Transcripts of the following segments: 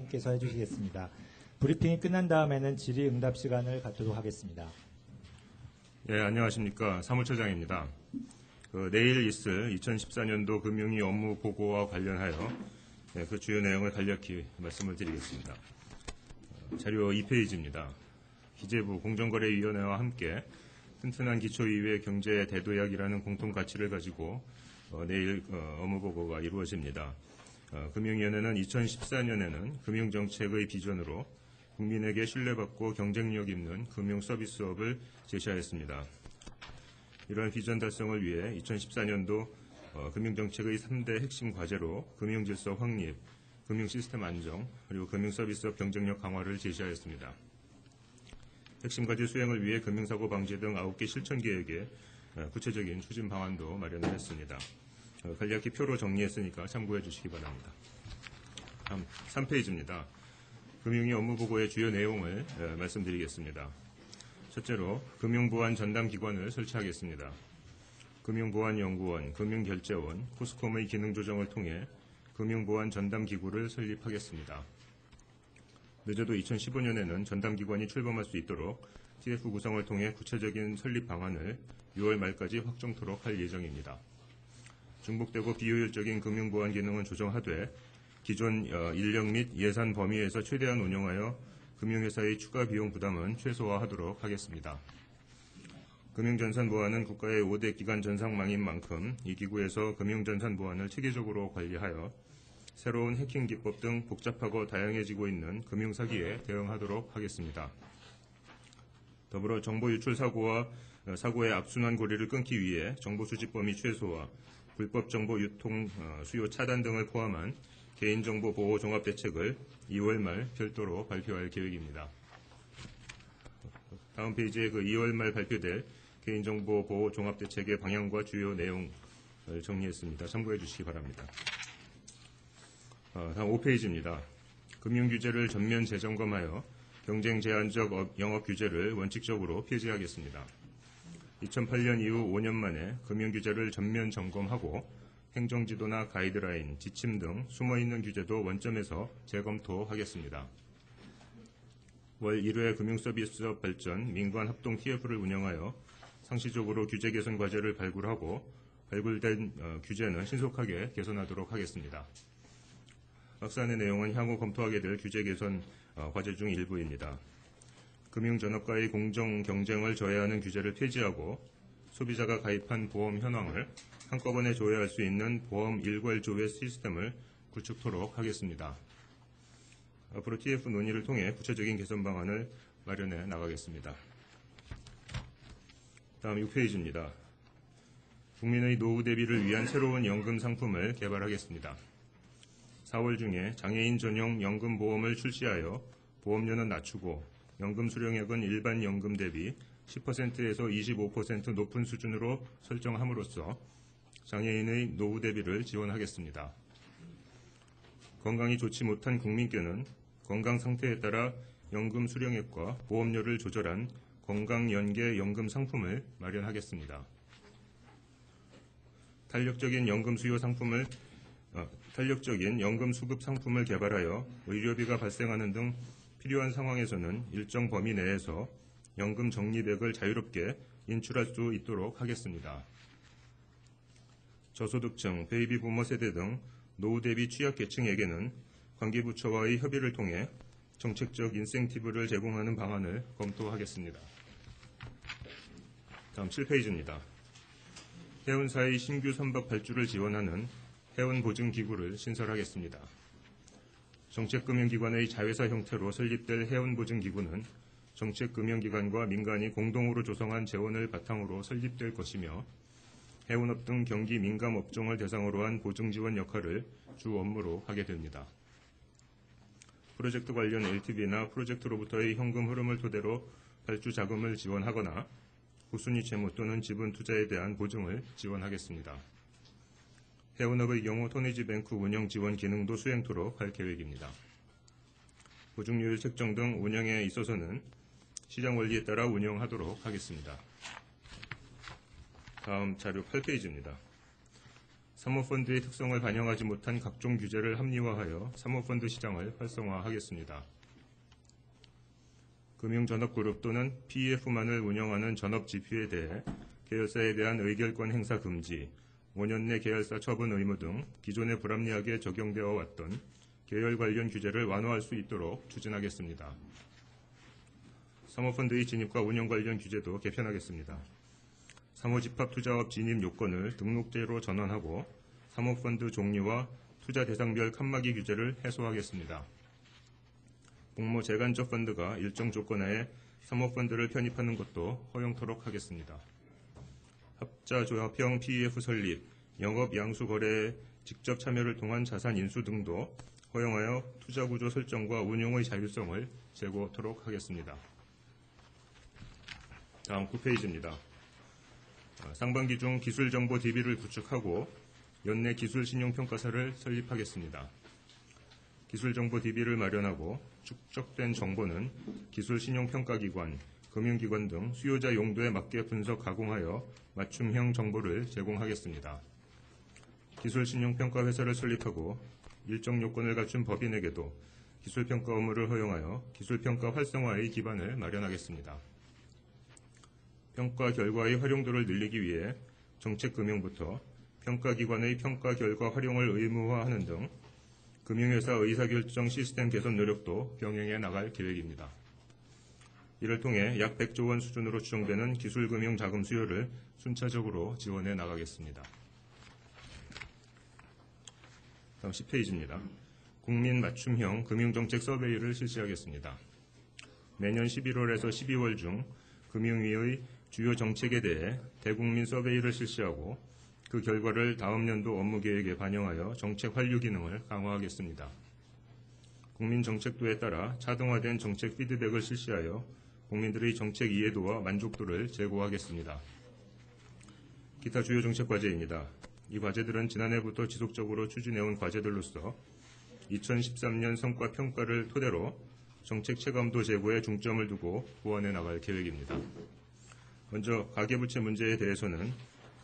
사무처장님께서 해주시겠습니다. 브리핑이 끝난 다음에는 질의응답 시간을 갖도록 하겠습니다. 예, 안녕하십니까. 사무처장입니다. 내일 있을 2014년도 금융위 업무 보고와 관련하여 그 주요 내용을 간략히 말씀을 드리겠습니다. 자료 2페이지입니다. 기재부 공정거래위원회와 함께 튼튼한 기초이후의 경제 대도약이라는 공통 가치를 가지고 내일 업무 보고가 이루어집니다. 금융위원회는 2014년에는 금융정책의 비전으로 국민에게 신뢰받고 경쟁력 있는 금융서비스업을 제시하였습니다. 이러한 비전 달성을 위해 2014년도 금융정책의 3대 핵심 과제로 금융질서 확립, 금융시스템 안정, 그리고 금융서비스업 경쟁력 강화를 제시하였습니다. 핵심 과제 수행을 위해 금융사고 방지 등 9개 실천 계획에 구체적인 추진 방안도 마련을 했습니다. 간략히 표로 정리했으니까 참고해 주시기 바랍니다. 다음 3페이지입니다. 금융위 업무보고의 주요 내용을 말씀드리겠습니다. 첫째로 금융보안 전담기관을 설치하겠습니다. 금융보안연구원, 금융결제원, 코스콤의 기능 조정을 통해 금융보안 전담기구를 설립하겠습니다. 늦어도 2015년에는 전담기관이 출범할 수 있도록 TF 구성을 통해 구체적인 설립 방안을 6월 말까지 확정토록 할 예정입니다. 중복되고 비효율적인 금융보안 기능은 조정하되 기존 인력 및 예산 범위에서 최대한 운용하여 금융회사의 추가 비용 부담은 최소화하도록 하겠습니다. 금융전산 보안은 국가의 5대 기관 전상망인 만큼 이 기구에서 금융전산 보안을 체계적으로 관리하여 새로운 해킹 기법 등 복잡하고 다양해지고 있는 금융사기에 대응하도록 하겠습니다. 더불어 정보 유출 사고와 사고의 악순환 고리를 끊기 위해 정보 수집 범위 최소화, 불법 정보 유통 수요 차단 등을 포함한 개인정보 보호 종합대책을 2월 말 별도로 발표할 계획입니다. 다음 페이지에 2월 말 발표될 개인정보 보호 종합대책의 방향과 주요 내용을 정리했습니다. 참고해 주시기 바랍니다. 다음 5페이지입니다. 금융규제를 전면 재점검하여 경쟁 제한적 영업 규제를 원칙적으로 폐지하겠습니다. 2008년 이후 5년 만에 금융규제를 전면 점검하고 행정지도나 가이드라인, 지침 등 숨어있는 규제도 원점에서 재검토하겠습니다. 월 1회 금융서비스업 발전 민관합동 TF를 운영하여 상시적으로 규제 개선 과제를 발굴하고 발굴된 규제는 신속하게 개선하도록 하겠습니다. 박사안의 내용은 향후 검토하게 될 규제 개선 과제 중 일부입니다. 금융전업과의 공정 경쟁을 저해하는 규제를 폐지하고 소비자가 가입한 보험 현황을 한꺼번에 조회할 수 있는 보험 일괄 조회 시스템을 구축토록 하겠습니다. 앞으로 TF 논의를 통해 구체적인 개선 방안을 마련해 나가겠습니다. 다음 6페이지입니다. 국민의 노후 대비를 위한 새로운 연금 상품을 개발하겠습니다. 4월 중에 장애인 전용 연금보험을 출시하여 보험료는 낮추고 연금 수령액은 일반 연금 대비 10%에서 25% 높은 수준으로 설정함으로써 장애인의 노후 대비를 지원하겠습니다. 건강이 좋지 못한 국민께는 건강 상태에 따라 연금 수령액과 보험료를 조절한 건강연계 연금 상품을 마련하겠습니다. 탄력적인 연금 수급 상품을 개발하여 의료비가 발생하는 등 필요한 상황에서는 일정 범위 내에서 연금 적립액을 자유롭게 인출할 수 있도록 하겠습니다. 저소득층, 베이비 부머 세대 등 노후 대비 취약계층에게는 관계부처와의 협의를 통해 정책적 인센티브를 제공하는 방안을 검토하겠습니다. 다음 7페이지입니다. 해운사의 신규 선박 발주를 지원하는 해운보증기구를 신설하겠습니다. 정책금융기관의 자회사 형태로 설립될 해운보증기구는 정책금융기관과 민간이 공동으로 조성한 재원을 바탕으로 설립될 것이며 해운업 등 경기 민감 업종을 대상으로 한 보증 지원 역할을 주 업무로 하게 됩니다. 프로젝트 관련 LTV나 프로젝트로부터의 현금 흐름을 토대로 발주 자금을 지원하거나 후순위 채무 또는 지분 투자에 대한 보증을 지원하겠습니다. 해운업의 경우 토니지뱅크 운영 지원 기능도 수행토록 할 계획입니다. 보증률 책정 등 운영에 있어서는 시장 원리에 따라 운영하도록 하겠습니다. 다음 자료 8페이지입니다. 사모펀드의 특성을 반영하지 못한 각종 규제를 합리화하여 사모펀드 시장을 활성화하겠습니다. 금융전업그룹 또는 PEF만을 운영하는 전업GP에 대해 계열사에 대한 의결권 행사 금지, 5년 내 계열사 처분 의무 등 기존에 불합리하게 적용되어 왔던 계열 관련 규제를 완화할 수 있도록 추진하겠습니다. 사모펀드의 진입과 운영 관련 규제도 개편하겠습니다. 사모집합투자업 진입 요건을 등록제로 전환하고 사모펀드 종류와 투자 대상별 칸막이 규제를 해소하겠습니다. 공모 재간접 펀드가 일정 조건하에 사모펀드를 편입하는 것도 허용토록 하겠습니다. 합자조합형 PEF 설립, 영업 양수 거래에 직접 참여를 통한 자산 인수 등도 허용하여 투자구조 설정과 운용의 자율성을 제고토록 하겠습니다. 다음 9페이지입니다. 상반기 중 기술정보 DB를 구축하고 연내 기술신용평가사를 설립하겠습니다. 기술정보 DB를 마련하고 축적된 정보는 기술신용평가기관, 금융기관 등 수요자 용도에 맞게 분석 가공하여 맞춤형 정보를 제공하겠습니다. 기술신용평가회사를 설립하고 일정 요건을 갖춘 법인에게도 기술평가 업무를 허용하여 기술평가 활성화의 기반을 마련하겠습니다. 평가 결과의 활용도를 늘리기 위해 정책금융부터 평가기관의 평가 결과 활용을 의무화하는 등 금융회사 의사결정 시스템 개선 노력도 병행해 나갈 계획입니다. 이를 통해 약 100조 원 수준으로 추정되는 기술금융 자금 수요를 순차적으로 지원해 나가겠습니다. 다음 10페이지입니다. 국민 맞춤형 금융정책 서베이를 실시하겠습니다. 매년 11월에서 12월 중 금융위의 주요 정책에 대해 대국민 서베이를 실시하고 그 결과를 다음 연도 업무계획에 반영하여 정책 환류 기능을 강화하겠습니다. 국민 정책도에 따라 차등화된 정책 피드백을 실시하여 국민들의 정책 이해도와 만족도를 제고하겠습니다. 기타 주요 정책 과제입니다. 이 과제들은 지난해부터 지속적으로 추진해온 과제들로서 2013년 성과 평가를 토대로 정책 체감도 제고에 중점을 두고 보완해 나갈 계획입니다. 먼저 가계부채 문제에 대해서는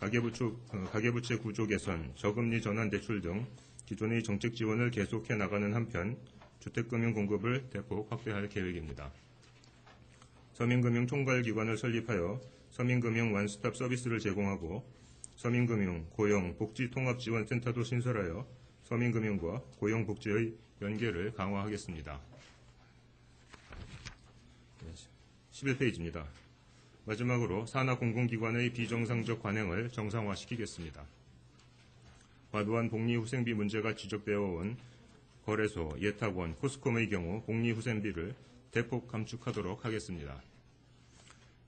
가계부채 구조 개선, 저금리 전환 대출 등 기존의 정책 지원을 계속해 나가는 한편 주택금융 공급을 대폭 확대할 계획입니다. 서민금융 총괄기관을 설립하여 서민금융 원스톱 서비스를 제공하고 서민금융, 고용, 복지통합지원센터도 신설하여 서민금융과 고용복지의 연계를 강화하겠습니다. 11페이지입니다. 마지막으로 산하 공공기관의 비정상적 관행을 정상화시키겠습니다. 과도한 복리후생비 문제가 지적되어 온 거래소, 예탁원, 코스콤의 경우 복리후생비를 대폭 감축하도록 하겠습니다.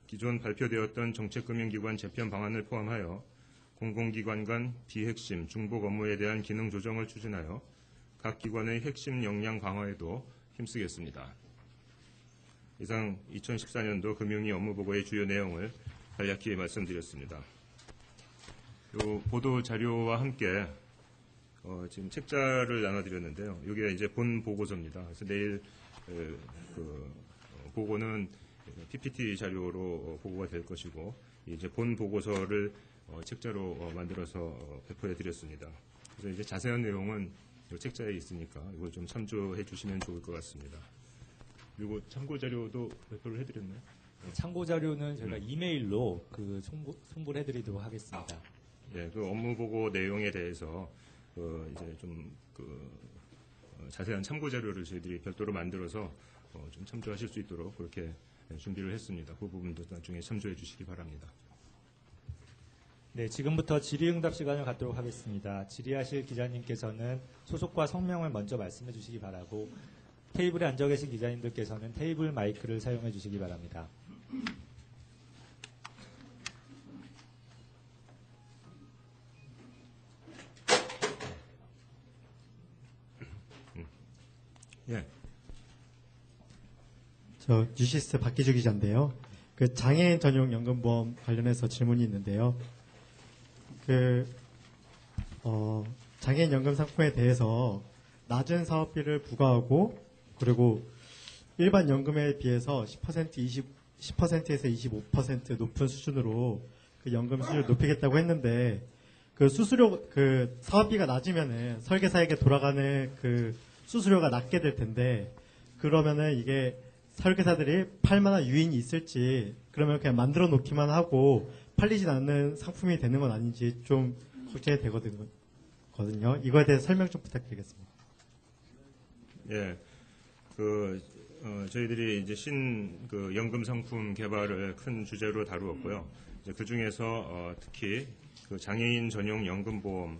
기존 발표되었던 정책금융기관 재편 방안을 포함하여 공공기관 간 비핵심, 중복 업무에 대한 기능 조정을 추진하여 각 기관의 핵심 역량 강화에도 힘쓰겠습니다. 이상 2014년도 금융위 업무보고의 주요 내용을 간략히 말씀드렸습니다. 이 보도 자료와 함께 지금 책자를 나눠드렸는데요. 이게 이제 본 보고서입니다. 그래서 내일 보고는 PPT 자료로 보고가 될 것이고 이제 본 보고서를 책자로 만들어서 배포해드렸습니다. 그래서 이제 자세한 내용은 이 책자에 있으니까 이걸 좀 참조해 주시면 좋을 것 같습니다. 그리고 참고 자료도 배포를 해드렸나요? 참고 자료는 저희가 이메일로 송부를 해드리도록 하겠습니다. 네, 그 업무 보고 내용에 대해서 이제 좀 자세한 참고 자료를 저희들이 별도로 만들어서 좀 참조하실 수 있도록 그렇게 준비를 했습니다. 그 부분도 나중에 참조해 주시기 바랍니다. 네, 지금부터 질의응답 시간을 갖도록 하겠습니다. 질의하실 기자님께서는 소속과 성명을 먼저 말씀해 주시기 바라고 테이블에 앉아 계신 기자님들께서는 테이블 마이크를 사용해 주시기 바랍니다. 예. 저 뉴시스 박기주 기자인데요. 그 장애인 전용 연금보험 관련해서 질문이 있는데요. 장애인 연금 상품에 대해서 낮은 사업비를 부과하고 그리고 일반 연금에 비해서 10%에서 25% 높은 수준으로 그 연금 수준을 높이겠다고 했는데 그 수수료 그 사업비가 낮으면은 설계사에게 돌아가는 그 수수료가 낮게 될 텐데 그러면은 이게 설계사들이 팔 만한 유인이 있을지 그러면 그냥 만들어 놓기만 하고 팔리진 않는 상품이 되는 건 아닌지 좀 걱정이 되거든요. 이거에 대해서 설명 좀 부탁드리겠습니다. 예, 저희들이 이제 그 연금 상품 개발을 큰 주제로 다루었고요. 그 중에서 특히 그 장애인 전용 연금보험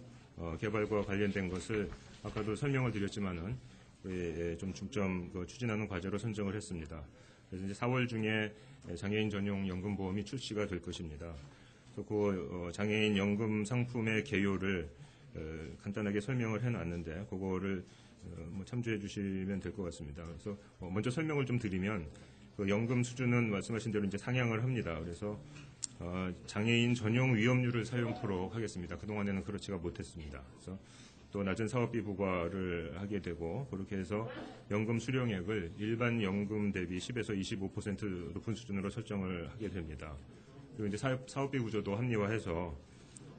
개발과 관련된 것을 아까도 설명을 드렸지만은 좀 중점 추진하는 과제로 선정을 했습니다. 그래서 이제 4월 중에 장애인 전용 연금보험이 출시가 될 것입니다. 그래서 그 장애인 연금 상품의 개요를 간단하게 설명을 해놨는데 그거를 참조해 주시면 될 것 같습니다. 그래서 먼저 설명을 좀 드리면 그 연금 수준은 말씀하신 대로 이제 상향을 합니다. 그래서 장애인 전용 위험률을 사용토록 하겠습니다. 그동안에는 그렇지가 못했습니다. 그래서 또 낮은 사업비 부과를 하게 되고 그렇게 해서 연금 수령액을 일반 연금 대비 10에서 25% 높은 수준으로 설정을 하게 됩니다. 그리고 이제 사업비 구조도 합리화해서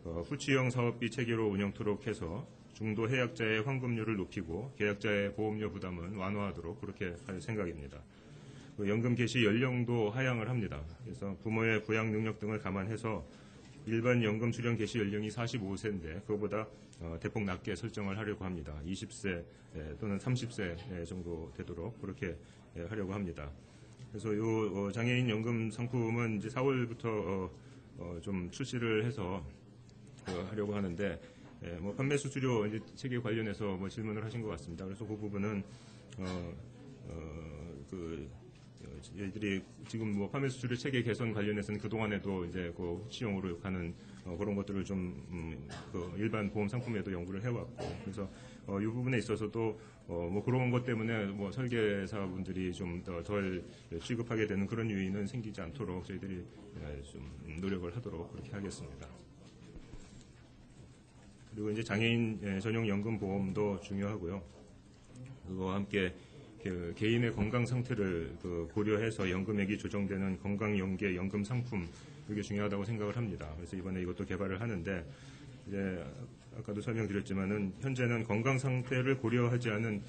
후치형 사업비 체계로 운영토록 해서 중도 해약자의 환급률을 높이고 계약자의 보험료 부담은 완화하도록 그렇게 할 생각입니다. 연금 개시 연령도 하향을 합니다. 그래서 부모의 부양 능력 등을 감안해서 일반 연금 수령 개시 연령이 45세인데 그거보다 대폭 낮게 설정을 하려고 합니다. 20세 또는 30세 정도 되도록 그렇게 하려고 합니다. 그래서 이 장애인 연금 상품은 이제 4월부터 좀 출시를 해서 하려고 하는데 판매 수수료 이제 체계 관련해서 질문을 하신 것 같습니다. 그래서 그 부분은 저희들이 지금 판매 수수료 체계 개선 관련해서는 그 동안에도 이제 그 후치용으로 가는 그런 것들을 좀 일반 보험 상품에도 연구를 해왔고 그래서 이 부분에 있어서도 그런 것 때문에 설계사분들이 좀 덜 취급하게 되는 그런 요인은 생기지 않도록 저희들이 좀 노력을 하도록 그렇게 하겠습니다. 그리고 이제 장애인 전용 연금 보험도 중요하고요. 그거와 함께 개인의 건강 상태를 고려해서 연금액이 조정되는 건강연계 연금 상품 이게 중요하다고 생각을 합니다. 그래서 이번에 이것도 개발을 하는데 이제 아까도 설명드렸지만은 현재는 건강 상태를 고려하지 않은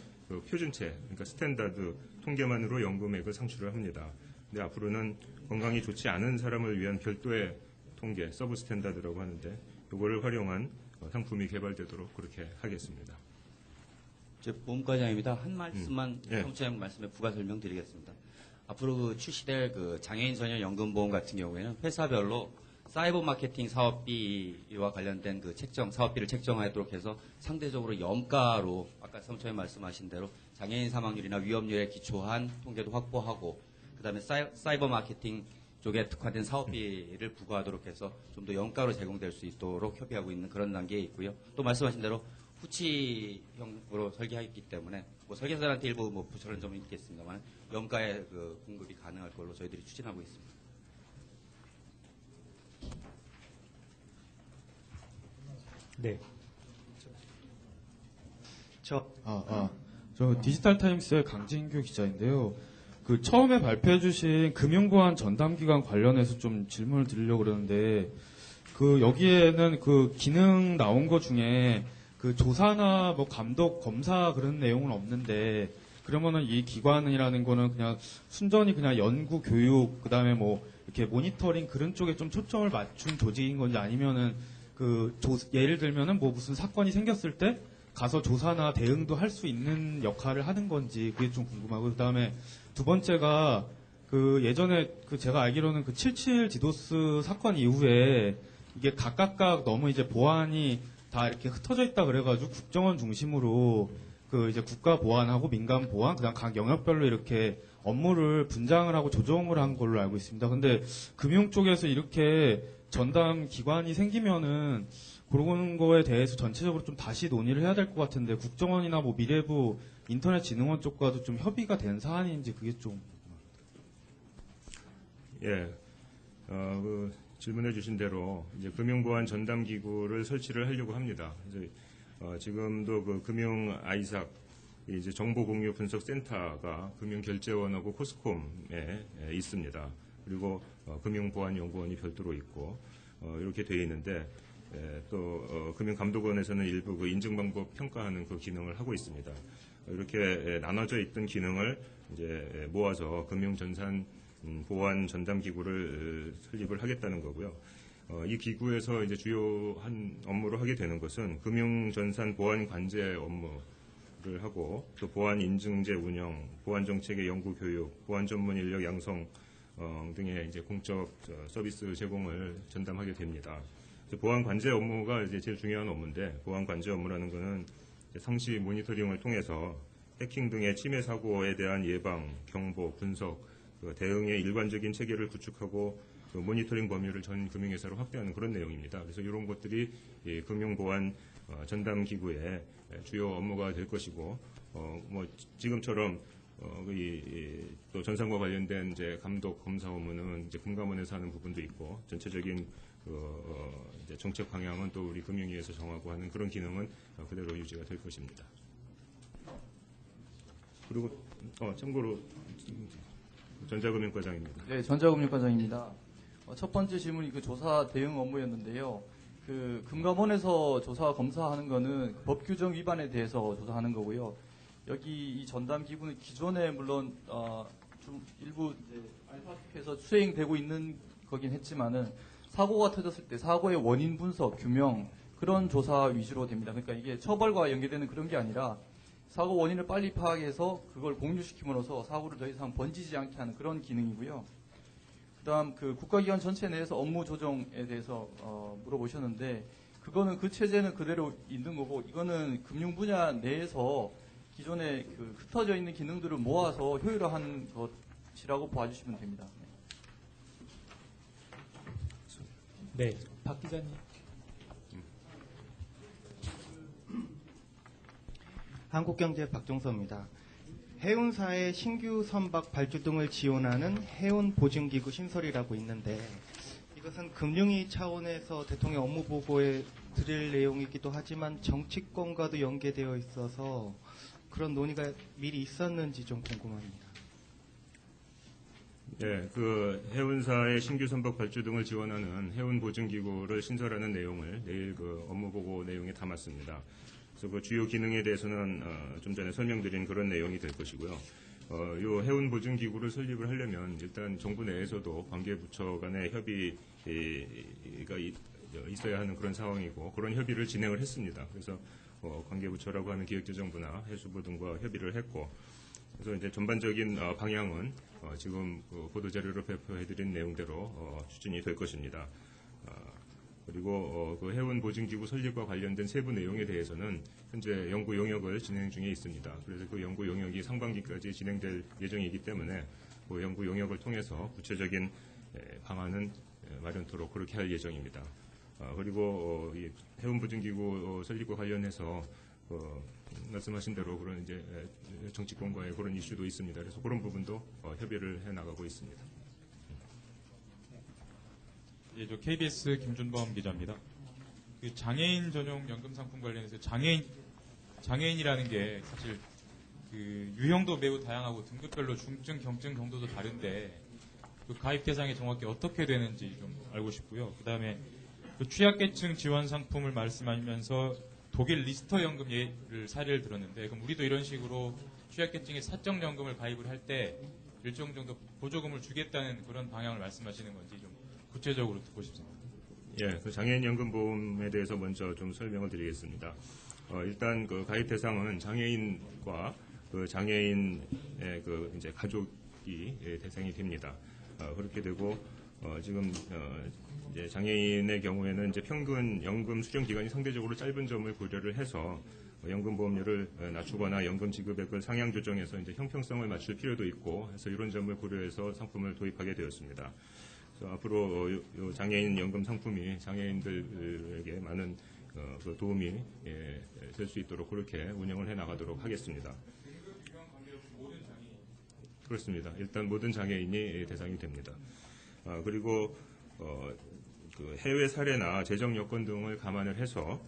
표준체, 그러니까 스탠다드 통계만으로 연금액을 상출을 합니다. 근데 앞으로는 건강이 좋지 않은 사람을 위한 별도의 통계, 서브 스탠다드라고 하는데 이거를 활용한 상품이 개발되도록 그렇게 하겠습니다. 보험과장입니다. 한 말씀만 사무처장 말씀에 부가 설명드리겠습니다. 앞으로 출시될 장애인 전용 연금보험 같은 경우에는 회사별로 사이버 마케팅 사업비와 관련된 사업비를 책정하도록 해서 상대적으로 염가로 아까 사무처장 말씀하신 대로 장애인 사망률이나 위험률에 기초한 통계도 확보하고 그다음에 사이버 마케팅 쪽에 특화된 사업비를 부과하도록 해서 좀 더 염가로 제공될 수 있도록 협의하고 있는 그런 단계에 있고요. 또 말씀하신 대로 후치형으로 설계하기 때문에 설계사들한테 일부 부처런 점은 있겠습니다만 염가의 공급이 가능할 걸로 저희들이 추진하고 있습니다. 네. 저 디지털타임스의 강진규 기자인데요. 처음에 발표해주신 금융보안 전담기관 관련해서 좀 질문을 드리려고 그러는데, 여기에는 기능 나온 것 중에 조사나 감독, 검사 그런 내용은 없는데, 그러면은 이 기관이라는 거는 그냥 순전히 그냥 연구, 교육, 그 다음에 이렇게 모니터링 그런 쪽에 좀 초점을 맞춘 조직인 건지 아니면은 예를 들면은 무슨 사건이 생겼을 때 가서 조사나 대응도 할 수 있는 역할을 하는 건지 그게 좀 궁금하고, 그 다음에 두 번째가 예전에 제가 알기로는 77 디도스 사건 이후에 이게 각각 너무 이제 보안이 다 이렇게 흩어져 있다 그래가지고 국정원 중심으로 이제 국가 보안하고 민간 보안 그다음 각 영역별로 이렇게 업무를 분장을 하고 조정을 한 걸로 알고 있습니다. 근데 금융 쪽에서 이렇게 전담 기관이 생기면은 그런 거에 대해서 전체적으로 좀 다시 논의를 해야 될 것 같은데 국정원이나 미래부 인터넷진흥원 쪽과도 좀 협의가 된 사안인지 그게 좀. 예, 질문해 주신 대로 이제 금융보안 전담기구를 설치를 하려고 합니다. 그래서 지금도 금융 아이삭 이제 정보공유분석센터가 금융결제원하고 코스콤에 있습니다. 그리고 금융보안연구원이 별도로 있고 이렇게 되어 있는데 또 금융감독원에서는 일부 그 인증 방법 평가하는 그 기능을 하고 있습니다. 이렇게 나눠져 있던 기능을 이제 모아서 금융전산 보안 전담 기구를 설립을 하겠다는 거고요. 이 기구에서 이제 주요한 업무를 하게 되는 것은 금융전산 보안 관제 업무를 하고 또 보안 인증제 운영, 보안 정책의 연구 교육, 보안 전문 인력 양성 등의 이제 공적 서비스 제공을 전담하게 됩니다. 보안 관제 업무가 이제 제일 중요한 업무인데, 보안 관제 업무라는 것은 상시 모니터링을 통해서 해킹 등의 침해 사고에 대한 예방, 경보, 분석, 대응의 일관적인 체계를 구축하고 모니터링 범위를 전 금융회사로 확대하는 그런 내용입니다. 그래서 이런 것들이 금융보안 전담 기구의 주요 업무가 될 것이고, 뭐 지금처럼 또 전산과 관련된 이제 감독 검사 업무는 이제 금감원에서 하는 부분도 있고, 전체적인 이제 정책 방향은 또 우리 금융위에서 정하고 하는 그런 기능은 그대로 유지가 될 것입니다. 그리고 참고로 전자금융과장입니다. 네, 전자금융과장입니다. 첫 번째 질문이 그 조사 대응 업무였는데요. 그 금감원에서 조사 검사하는 거는 법 규정 위반에 대해서 조사하는 거고요. 여기 이 전담 기구는 기존에 물론 좀 일부 이제 알파에서 수행되고 있는 거긴 했지만은 사고가 터졌을 때 사고의 원인 분석, 규명 그런 조사 위주로 됩니다. 그러니까 이게 처벌과 연계되는 그런 게 아니라 사고 원인을 빨리 파악해서 그걸 공유시킴으로써 사고를 더 이상 번지지 않게 하는 그런 기능이고요. 그다음 그 국가기관 전체 내에서 업무 조정에 대해서 물어보셨는데, 그거는 그 체제는 그대로 있는 거고, 이거는 금융 분야 내에서 기존에 그 흩어져 있는 기능들을 모아서 효율화한 것이라고 봐주시면 됩니다. 네, 박 기자님. 한국경제 박종서입니다. 해운사의 신규 선박 발주 등을 지원하는 해운보증기구 신설이라고 있는데, 이것은 금융위 차원에서 대통령 업무 보고에 드릴 내용이기도 하지만 정치권과도 연계되어 있어서 그런 논의가 미리 있었는지 좀 궁금합니다. 네, 그 해운사의 신규 선박 발주 등을 지원하는 해운보증기구를 신설하는 내용을 내일 그 업무 보고 내용에 담았습니다. 그래서 그 주요 기능에 대해서는 좀 전에 설명드린 그런 내용이 될 것이고요. 이 해운보증기구를 설립을 하려면 일단 정부 내에서도 관계부처 간의 협의가 있어야 하는 그런 상황이고, 그런 협의를 진행을 했습니다. 그래서 관계부처라고 하는 기획재정부나 해수부 등과 협의를 했고, 그래서 이제 전반적인 방향은 지금 보도자료로 발표해드린 내용대로 추진이 될 것입니다. 그리고 그 해운보증기구 설립과 관련된 세부 내용에 대해서는 현재 연구 용역을 진행 중에 있습니다. 그래서 그 연구 용역이 상반기까지 진행될 예정이기 때문에 그 연구 용역을 통해서 구체적인 방안은 마련토록 그렇게 할 예정입니다. 그리고 이 해운보증기구 설립과 관련해서 말씀하신 대로 그런 이제 정치권과의 그런 이슈도 있습니다. 그래서 그런 부분도 협의를 해 나가고 있습니다. 예, 저 KBS 김준범 기자입니다. 그 장애인 전용 연금 상품 관련해서 장애인이라는 게 사실 그 유형도 매우 다양하고 등급별로 중증, 경증 정도도 다른데 그 가입 대상이 정확히 어떻게 되는지 좀 알고 싶고요. 그다음에 그 취약계층 지원 상품을 말씀하시면서 독일 리스터 연금 예를 사례를 들었는데, 그럼 우리도 이런 식으로 취약계층의 사적 연금을 가입을 할 때 일정 정도 보조금을 주겠다는 그런 방향을 말씀하시는 건지 좀 구체적으로 듣고 싶습니다. 예, 그 장애인 연금보험에 대해서 먼저 좀 설명을 드리겠습니다. 일단 그 가입 대상은 장애인과 그 장애인의 그 이제 가족이 대상이 됩니다. 그렇게 되고 지금 이제 장애인의 경우에는 이제 평균 연금 수령 기간이 상대적으로 짧은 점을 고려를 해서 연금보험료를 낮추거나 연금 지급액을 상향 조정해서 이제 형평성을 맞출 필요도 있고 해서 이런 점을 고려해서 상품을 도입하게 되었습니다. 그래서 앞으로 요 장애인 연금 상품이 장애인들에게 많은 그 도움이 될 수 있도록 그렇게 운영을 해 나가도록 하겠습니다. 그렇습니다. 일단 모든 장애인이 대상이 됩니다. 그리고 그 해외 사례나 재정 여건 등을 감안을 해서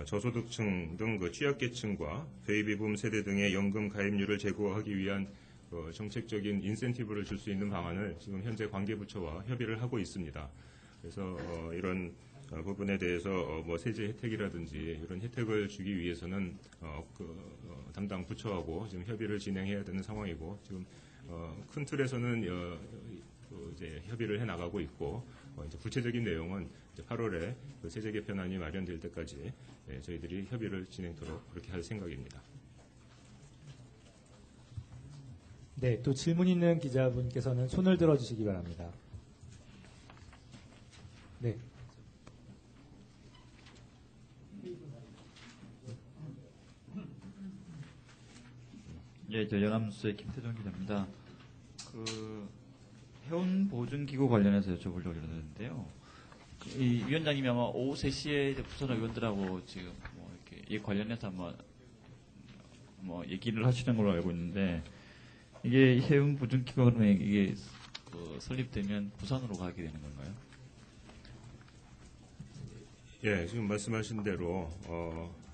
저소득층 등 그 취약계층과 베이비붐 세대 등의 연금 가입률을 제고하기 위한 정책적인 인센티브를 줄 수 있는 방안을 지금 현재 관계부처와 협의를 하고 있습니다. 그래서 이런 부분에 대해서 뭐 세제 혜택이라든지 이런 혜택을 주기 위해서는 담당 부처하고 지금 협의를 진행해야 되는 상황이고 지금 큰 틀에서는 이제 협의를 해 나가고 있고 이제 구체적인 내용은 이제 8월에 그 세제 개편안이 마련될 때까지 저희들이 협의를 진행토록 그렇게 할 생각입니다. 네, 또 질문 있는 기자분께서는 손을 들어주시기 바랍니다. 네. 예, 저 연합뉴스의 김태정 기자입니다. 그 해운 보증기구 관련해서 여쭤보려고 그러는데요. 이 위원장님이 아마 오후 3시에 이제 부산 의원들하고 지금 뭐 이렇게 이 관련해서 아마 뭐 얘기를 하시는 걸로 알고 있는데 이게 해운 보증기구가 그러면 이게 그 설립되면 부산으로 가게 되는 건가요? 예, 지금 말씀하신 대로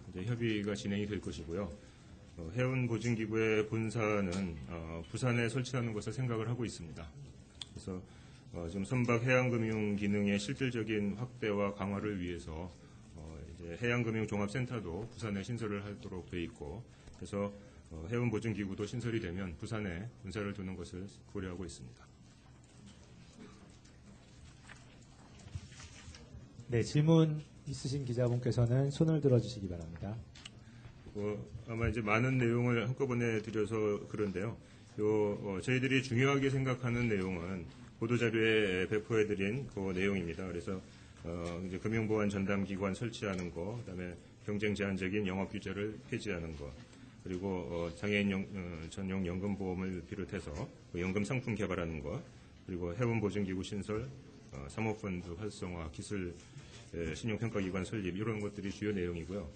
이제 협의가 진행이 될 것이고요. 해운 보증기구의 본사는 부산에 설치하는 것을 생각을 하고 있습니다. 그래서 지금 선박 해양금융 기능의 실질적인 확대와 강화를 위해서 이제 해양금융종합센터도 부산에 신설을 하도록 돼 있고, 그래서 해운 보증기구도 신설이 되면 부산에 본사를 두는 것을 고려하고 있습니다. 네, 질문 있으신 기자분께서는 손을 들어주시기 바랍니다. 아마 이제 많은 내용을 한꺼번에 드려서 그런데요. 저희들이 중요하게 생각하는 내용은 보도자료에 배포해드린 그 내용입니다. 그래서 이제 금융보안 전담기관 설치하는 거, 그다음에 경쟁 제한적인 영업 규제를 폐지하는 거, 그리고 장애인 전용 연금보험을 비롯해서 연금 상품 개발하는 거, 그리고 해운 보증기구 신설, 사모펀드 활성화, 기술 신용평가기관 설립 이런 것들이 주요 내용이고요.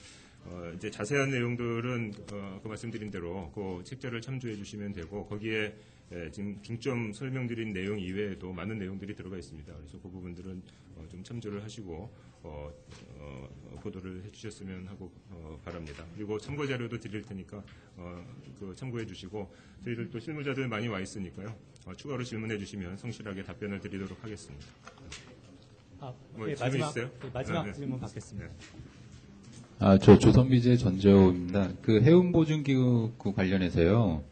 이제 자세한 내용들은 그 말씀드린 대로 그 책자를 참조해 주시면 되고 거기에 지금 중점 설명드린 내용 이외에도 많은 내용들이 들어가 있습니다. 그래서 그 부분들은 좀 참조를 하시고 보도를 해주셨으면 하고 바랍니다. 그리고 참고 자료도 드릴 테니까 그 참고해 주시고 저희들 또 실무자들 많이 와 있으니까요. 추가로 질문해 주시면 성실하게 답변을 드리도록 하겠습니다. 뭐 네, 질문 마지막, 있어요? 네, 마지막 네. 질문 받겠습니다. 저 조선비제 전재호입니다. 그 해운보증기구 관련해서요.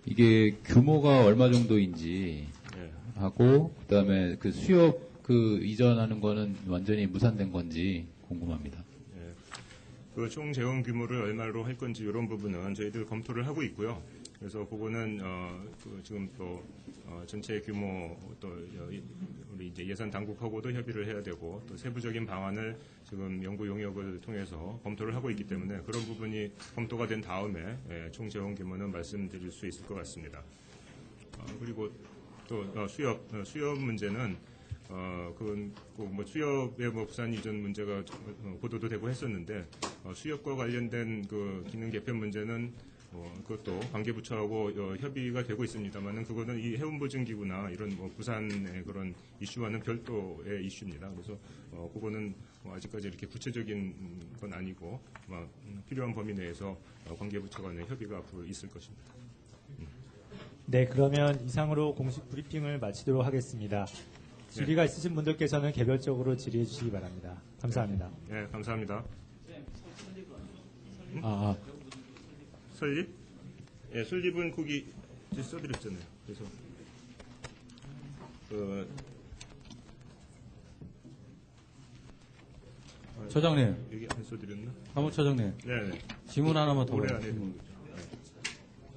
이게 규모가 얼마 정도인지 네. 하고 그다음에 그 수협 그 이전하는 거는 완전히 무산된 건지 궁금합니다. 그 총 재원 규모를 얼마로 할 건지 이런 부분은 저희들 검토를 하고 있고요. 그래서 그거는 지금 또 전체 규모 또 우리 이제 예산 당국하고도 협의를 해야 되고 또 세부적인 방안을 지금 연구 용역을 통해서 검토를 하고 있기 때문에 그런 부분이 검토가 된 다음에 총 재원 규모는 말씀드릴 수 있을 것 같습니다. 그리고 또 수협 문제는 그건 뭐 수협의 뭐 부산 이전 문제가 보도도 되고 했었는데 수협과 관련된 그 기능 개편 문제는 그것도 관계부처하고 협의가 되고 있습니다만은 그거는 이 해운보증기구나 이런 뭐 부산의 그런 이슈와는 별도의 이슈입니다. 그래서 그거는 아직까지 이렇게 구체적인 건 아니고 필요한 범위 내에서 관계부처 간의 협의가 앞으로 있을 것입니다. 네, 그러면 이상으로 공식 브리핑을 마치도록 하겠습니다. 질의가 있으신 분들께서는 개별적으로 질의해 주시기 바랍니다. 감사합니다. 네, 감사합니다. 설립? 예, 설립은 거기 써드렸잖아요. 그래서 처장님, 여기 안 써드렸나? 사무처장님, 네, 질문 하나만 더 올해 안에 드리겠습니다.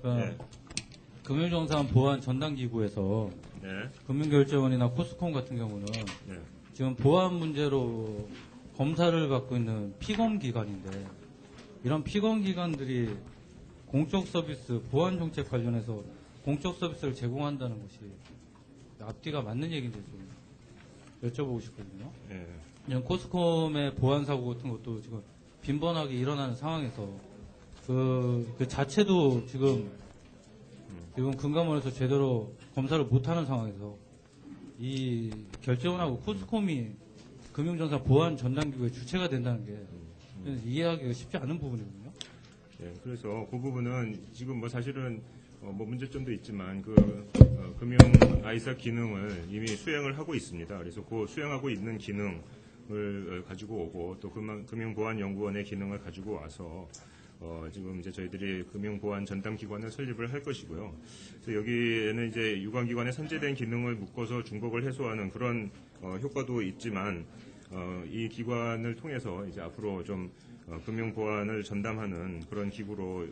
네. 금융정산 보안 전담기구에서 네, 금융결제원이나 코스콤 같은 경우는 네, 지금 보안 문제로 검사를 받고 있는 피검기관인데 이런 피검기관들이 공적 서비스, 보안 정책 관련해서 공적 서비스를 제공한다는 것이 앞뒤가 맞는 얘기인지 좀 여쭤보고 싶거든요. 네. 그냥 코스콤의 보안 사고 같은 것도 지금 빈번하게 일어나는 상황에서 그 자체도 지금 금감원에서 제대로 검사를 못하는 상황에서 이 결제원하고 코스콤이 금융정산 보안 전담기구의 주체가 된다는 게 이해하기가 쉽지 않은 부분이거든요. 네, 그래서 그 부분은 지금 뭐 사실은 뭐 문제점도 있지만 그 금융 아이사 기능을 이미 수행을 하고 있습니다. 그래서 그 수행하고 있는 기능 가지고 오고 또 금융보안연구원의 기능을 가지고 와서 지금 이제 저희들이 금융보안 전담기관을 설립을 할 것이고요. 그래서 여기에는 이제 유관기관에 선제된 기능을 묶어서 중복을 해소하는 그런 효과도 있지만 이 기관을 통해서 이제 앞으로 좀 금융보안을 전담하는 그런 기구로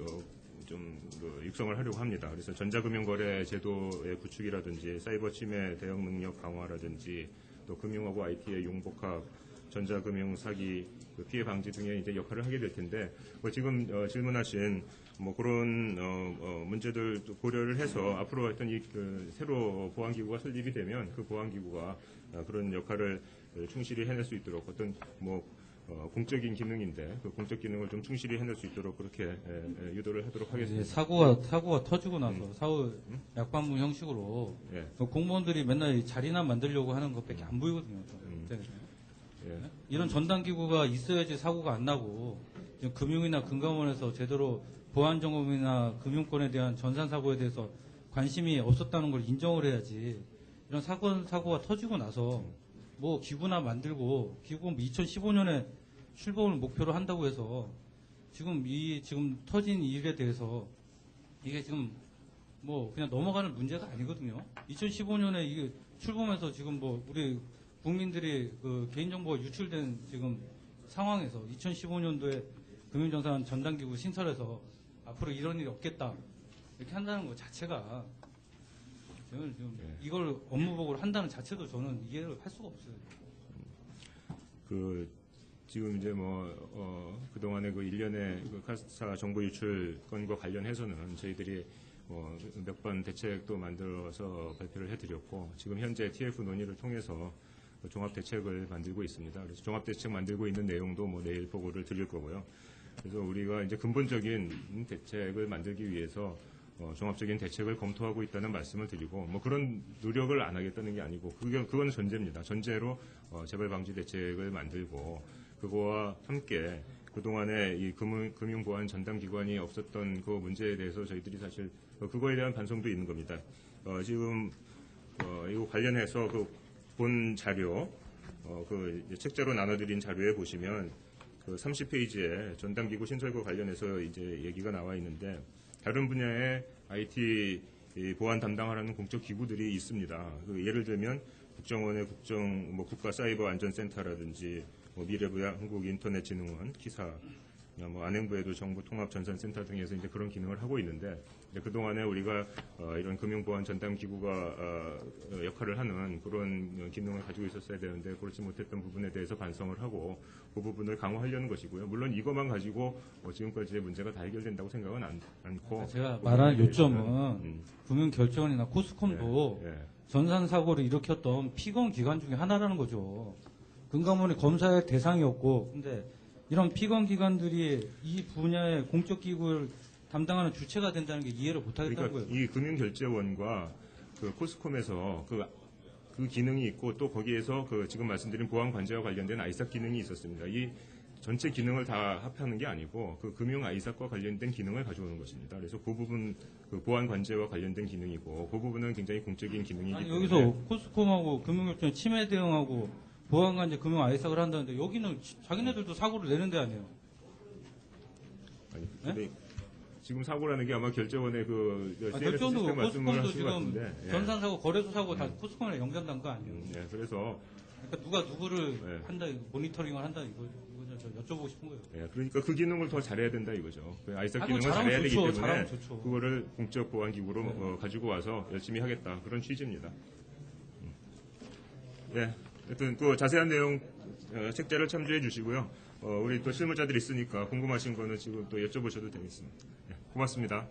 좀 육성을 하려고 합니다. 그래서 전자금융거래 제도의 구축이라든지 사이버 침해 대응 능력 강화라든지 또 금융하고 IT의 융복합, 전자금융 사기 피해 방지 등의 이제 역할을 하게 될 텐데 지금 질문하신 뭐 그런 문제들 고려를 해서 앞으로 하여튼 새로 보안기구가 설립이 되면 그 보안기구가 그런 역할을 충실히 해낼 수 있도록 어떤 공적인 기능인데 그 공적 기능을 좀 충실히 해낼 수 있도록 그렇게 유도를 하도록 하겠습니다. 사고가 터지고 나서 사후 약반문 형식으로 공무원들이 맨날 자리나 만들려고 하는 것밖에 안 보이거든요. 이런 전담기구가 있어야지 사고가 안 나고 지금 금융이나 금감원에서 제대로 보안 점검이나 금융권에 대한 전산 사고에 대해서 관심이 없었다는 걸 인정을 해야지. 이런 사고가 터지고 나서 뭐 기구나 만들고 기구 2015년에 출범을 목표로 한다고 해서 지금 터진 일에 대해서 이게 지금 뭐 그냥 넘어가는 문제가 아니거든요. 2015년에 이게 출범해서 지금 뭐 우리 국민들이 그 개인정보가 유출된 지금 상황에서 2015년도에 금융정산 전담기구 신설해서 앞으로 이런 일이 없겠다 이렇게 한다는 것 자체가 저는 지금 이걸 업무보고를 한다는 자체도 저는 이해를 할 수가 없어요. 지금 이제 그동안에 그 일련의 카스타 정보 유출 건과 관련해서는 저희들이 몇 번 대책도 만들어서 발표를 해드렸고 지금 현재 TF 논의를 통해서 종합 대책을 만들고 있습니다. 그래서 종합 대책 만들고 있는 내용도 내일 보고를 드릴 거고요. 그래서 우리가 이제 근본적인 대책을 만들기 위해서 종합적인 대책을 검토하고 있다는 말씀을 드리고 그런 노력을 안 하겠다는 게 아니고 그건 전제입니다. 전제로 재발 방지 대책을 만들고 그거와 함께 그동안에 이 금융보안 전담기관이 없었던 그 문제에 대해서 저희들이 사실 그거에 대한 반성도 있는 겁니다. 지금 이거 관련해서 본 자료 책자로 나눠드린 자료에 보시면 30페이지에 전담기구 신설과 관련해서 이제 얘기가 나와 있는데 다른 분야의 IT 보안 담당하라는 공적 기구들이 있습니다. 예를 들면 국정원의 국가사이버안전센터라든지 미래부 한국인터넷진흥원, 기사, 안행부에도 정보통합전산센터 등에서 이제 그런 기능을 하고 있는데 그동안에 우리가 이런 금융보안 전담기구가 역할을 하는 그런 기능을 가지고 있었어야 되는데 그렇지 못했던 부분에 대해서 반성을 하고 그 부분을 강화하려는 것이고요. 물론 이것만 가지고 지금까지의 문제가 다 해결된다고 생각은 않고 제가 말하는 요점은 금융결제원이나 코스콤도 전산 사고를 일으켰던 피건 기관 중에 하나라는 거죠. 금감원이 검사할 대상이었고 근데 이런 피건 기관들이 이 분야의 공적 기구를 담당하는 주체가 된다는 게 이해를 못하겠다는 거예요. 이 금융결제원과 코스콤에서 그 기능이 있고 또 거기에서 지금 말씀드린 보안 관제와 관련된 아이삭 기능이 있었습니다. 이 전체 기능을 다 합하는 게 아니고 금융 아이삭과 관련된 기능을 가져오는 것입니다. 그래서 그 부분 보안 관제와 관련된 기능이고 그 부분은 굉장히 공적인 기능이기 때문에 여기서 코스콤하고 금융결제원 침해 대응하고 보안 관제 금융 아이삭을 한다는데 여기는 자기네들도 사고를 내는 데 아니에요. 아니, 근데 지금 사고라는 게 아마 결제원의 결제원도 시스템 말씀을 하신 것 지금 같은데 전산 사고, 거래소 사고 다 코스콤에 연결된 거 아니에요? 그래서 그러니까 누가 누구를 한다, 모니터링을 한다 이거 저 여쭤보고 싶은 거예요. 그러니까 그 기능을 더 잘해야 된다 이거죠. 아이삭 아이고, 기능을 잘해야 되기 좋죠. 때문에 좋죠. 그거를 공적 보안 기구로 가지고 와서 열심히 하겠다 그런 취지입니다. 하여튼 자세한 내용 책자를 참조해 주시고요. 우리 또 실무자들이 있으니까 궁금하신 거는 지금 또 여쭤보셔도 되겠습니다. 고맙습니다.